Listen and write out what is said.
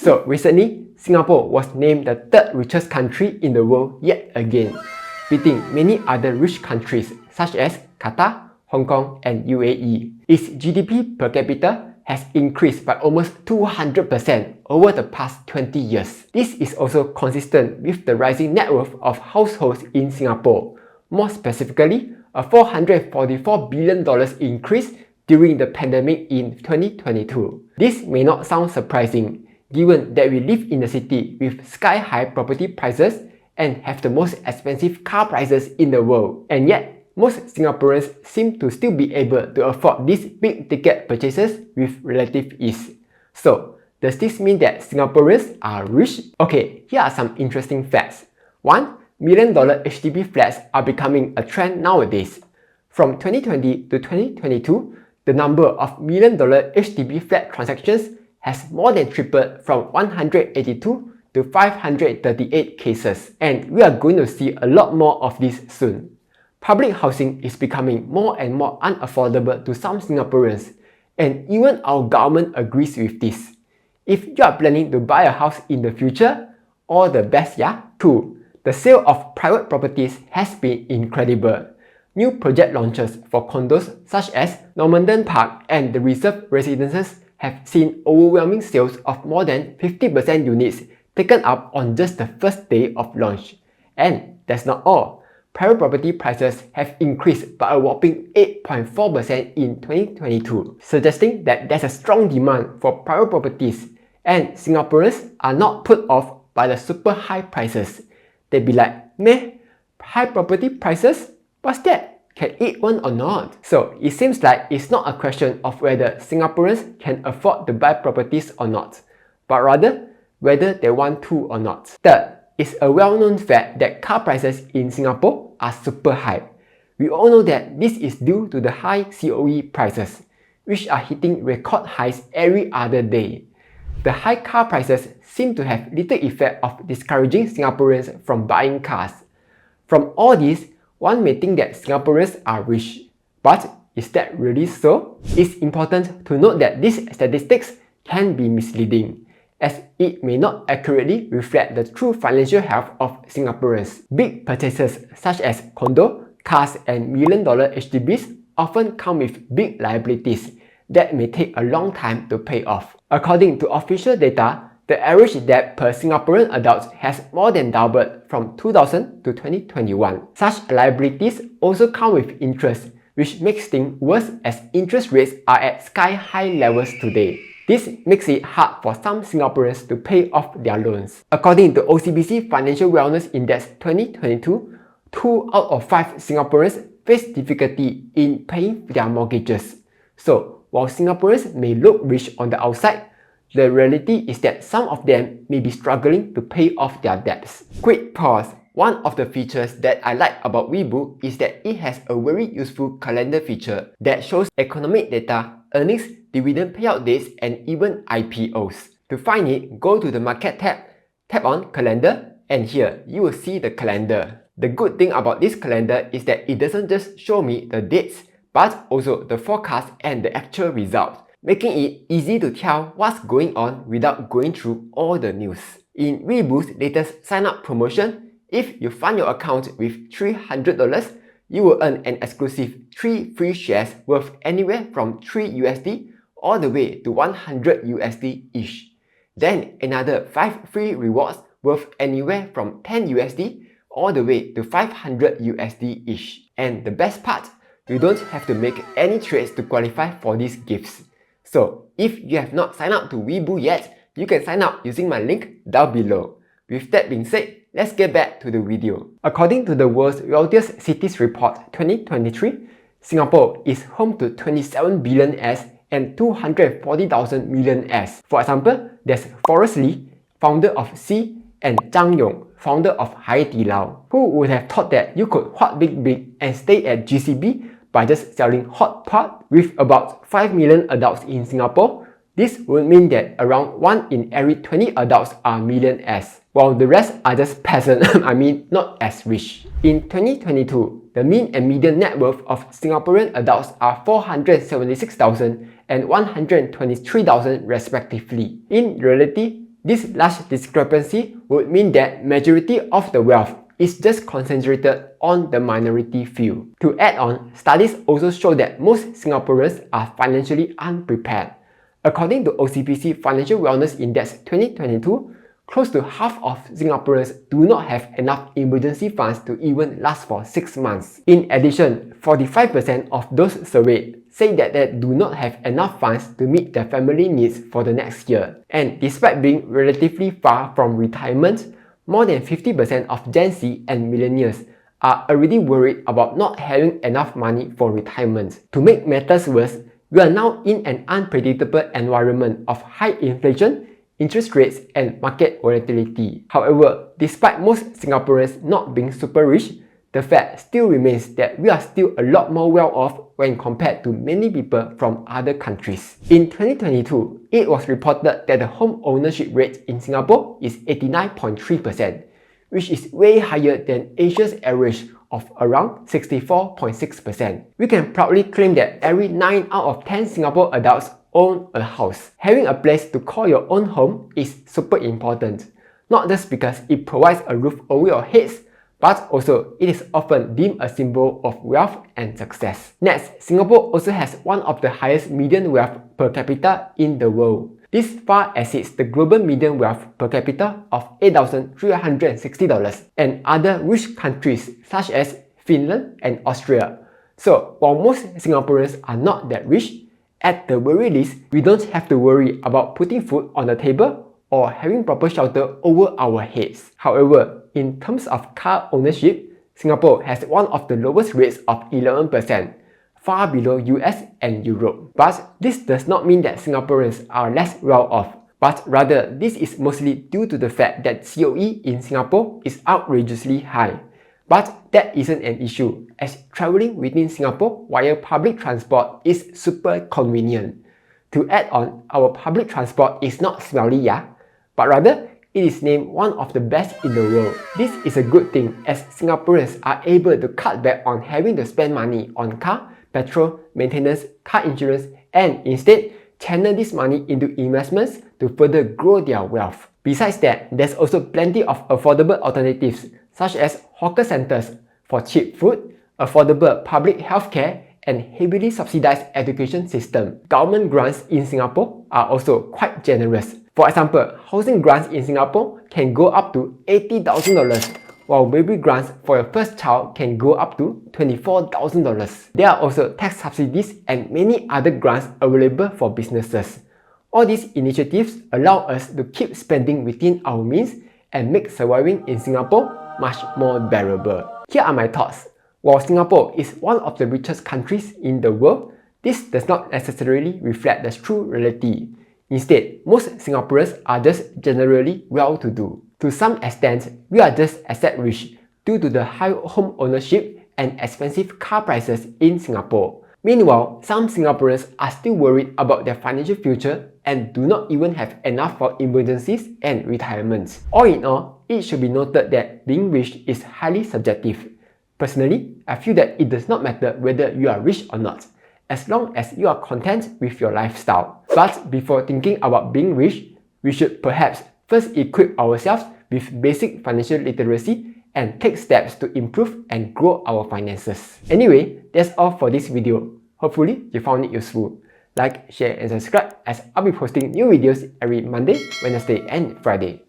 So recently, Singapore was named the third richest country in the world yet again, beating many other rich countries such as Qatar, Hong Kong, and UAE. Its GDP per capita has increased by almost 200% over the past 20 years. This is also consistent with the rising net worth of households in Singapore, more specifically, a $444 billion increase during the pandemic in 2022. This may not sound surprising, given that we live in a city with sky-high property prices and have the most expensive car prices in the world. And yet, most Singaporeans seem to still be able to afford these big-ticket purchases with relative ease. So, does this mean that Singaporeans are rich? Okay, here are some interesting facts. 1. Million-dollar HDB flats are becoming a trend nowadays. From 2020 to 2022, the number of million-dollar HDB flat transactions has more than tripled from 182 to 538 cases. And we are going to see a lot more of this soon. Public housing is becoming more and more unaffordable to some Singaporeans, and even our government agrees with this. If you are planning to buy a house in the future, all the best, yeah? 2. The sale of private properties has been incredible. New project launches for condos such as Normanton Park and the Reserve Residences have seen overwhelming sales of more than 50% units taken up on just the first day of launch. And that's not all. Private property prices have increased by a whopping 8.4% in 2022, suggesting that there's a strong demand for private properties, and Singaporeans are not put off by the super high prices. They'd be like, meh, high property prices? What's that? Can eat one or not? So it seems like it's not a question of whether Singaporeans can afford to buy properties or not, but rather whether they want to or not. Third, it's a well-known fact that car prices in Singapore are super high. We all know that this is due to the high COE prices, which are hitting record highs every other day. The high car prices seem to have little effect of discouraging Singaporeans from buying cars. From all this, one may think that Singaporeans are rich. But is that really so? It's important to note that these statistics can be misleading, as it may not accurately reflect the true financial health of Singaporeans. Big purchases such as condo, cars, and million-dollar HDBs often come with big liabilities that may take a long time to pay off. According to official data, the average debt per Singaporean adult has more than doubled from 2000 to 2021. Such liabilities also come with interest, which makes things worse as interest rates are at sky-high levels today. This makes it hard for some Singaporeans to pay off their loans. According to OCBC Financial Wellness Index 2022, 2 out of 5 Singaporeans face difficulty in paying their mortgages. So, while Singaporeans may look rich on the outside, the reality is that some of them may be struggling to pay off their debts. Quick pause. One of the features that I like about Weibo is that it has a very useful calendar feature that shows economic data, earnings, dividend payout dates, and even IPOs. To find it, go to the Market tab, tap on Calendar, and here you will see the calendar. The good thing about this calendar is that it doesn't just show me the dates, but also the forecast and the actual result, making it easy to tell what's going on without going through all the news. In Weibo's latest sign-up promotion, if you fund your account with $300, you will earn an exclusive 3 free shares worth anywhere from $3 all the way to $100 each. Then another 5 free rewards worth anywhere from $10 all the way to $500 each. And the best part, you don't have to make any trades to qualify for these gifts. So if you have not signed up to Weibo yet, you can sign up using my link down below. With that being said, let's get back to the video. According to the World's Wealthiest Cities Report 2023, Singapore is home to 27 billionaires and 240,000 millionaires. For example, there's Forrest Lee, founder of Sea, and Zhang Yong, founder of Hai Di Lao. Who would have thought that you could hot big and stay at GCB by just selling hot pot? With about 5 million adults in Singapore, this would mean that around 1 in every 20 adults are millionaires, while the rest are just peasants, I mean not as rich. In 2022, the mean and median net worth of Singaporean adults are 476,000 and 123,000 respectively. In reality, This large discrepancy would mean that majority of the wealth is just concentrated on the minority few. To add on, studies also show that most Singaporeans are financially unprepared. According to OCBC Financial Wellness Index 2022, close to half of Singaporeans do not have enough emergency funds to even last for 6 months. In addition, 45% of those surveyed say that they do not have enough funds to meet their family needs for the next year. And despite being relatively far from retirement, more than 50% of Gen Z and millennials are already worried about not having enough money for retirement. To make matters worse, we are now in an unpredictable environment of high inflation, interest rates, and market volatility. However, despite most Singaporeans not being super rich, the fact still remains that we are still a lot more well off when compared to many people from other countries. In 2022, it was reported that the home ownership rate in Singapore is 89.3%, which is way higher than Asia's average of around 64.6%. We can proudly claim that every 9 out of 10 Singapore adults own a house. Having a place to call your own home is super important, not just because it provides a roof over your heads, but also it is often deemed a symbol of wealth and success. Next, Singapore also has one of the highest median wealth per capita in the world. This far exceeds the global median wealth per capita of $8,360 and other rich countries such as Finland and Austria. So while most Singaporeans are not that rich, at the very least, we don't have to worry about putting food on the table or having proper shelter over our heads. However, in terms of car ownership, Singapore has one of the lowest rates of 11%, far below US and Europe. But this does not mean that Singaporeans are less well off, but rather this is mostly due to the fact that COE in Singapore is outrageously high. But that isn't an issue, as travelling within Singapore via public transport is super convenient. To add on, our public transport is not smelly, but rather it is named one of the best in the world. This is a good thing as Singaporeans are able to cut back on having to spend money on car, petrol, maintenance, car insurance, and instead channel this money into investments to further grow their wealth. Besides that, there's also plenty of affordable alternatives such as hawker centers for cheap food, affordable public healthcare, and heavily subsidized education system. Government grants in Singapore are also quite generous. For example, housing grants in Singapore can go up to $80,000, while baby grants for your first child can go up to $24,000. There are also tax subsidies and many other grants available for businesses. All these initiatives allow us to keep spending within our means and make surviving in Singapore much more bearable. Here are my thoughts. While Singapore is one of the richest countries in the world, this does not necessarily reflect the true reality. Instead, most Singaporeans are just generally well-to-do. To some extent, we are just asset-rich due to the high home ownership and expensive car prices in Singapore. Meanwhile, some Singaporeans are still worried about their financial future and do not even have enough for emergencies and retirements. All in all, it should be noted that being rich is highly subjective. Personally, I feel that it does not matter whether you are rich or not, as long as you are content with your lifestyle. But before thinking about being rich, we should perhaps first equip ourselves with basic financial literacy and take steps to improve and grow our finances. Anyway, that's all for this video. Hopefully, you found it useful. Like, share, and subscribe as I'll be posting new videos every Monday, Wednesday, and Friday.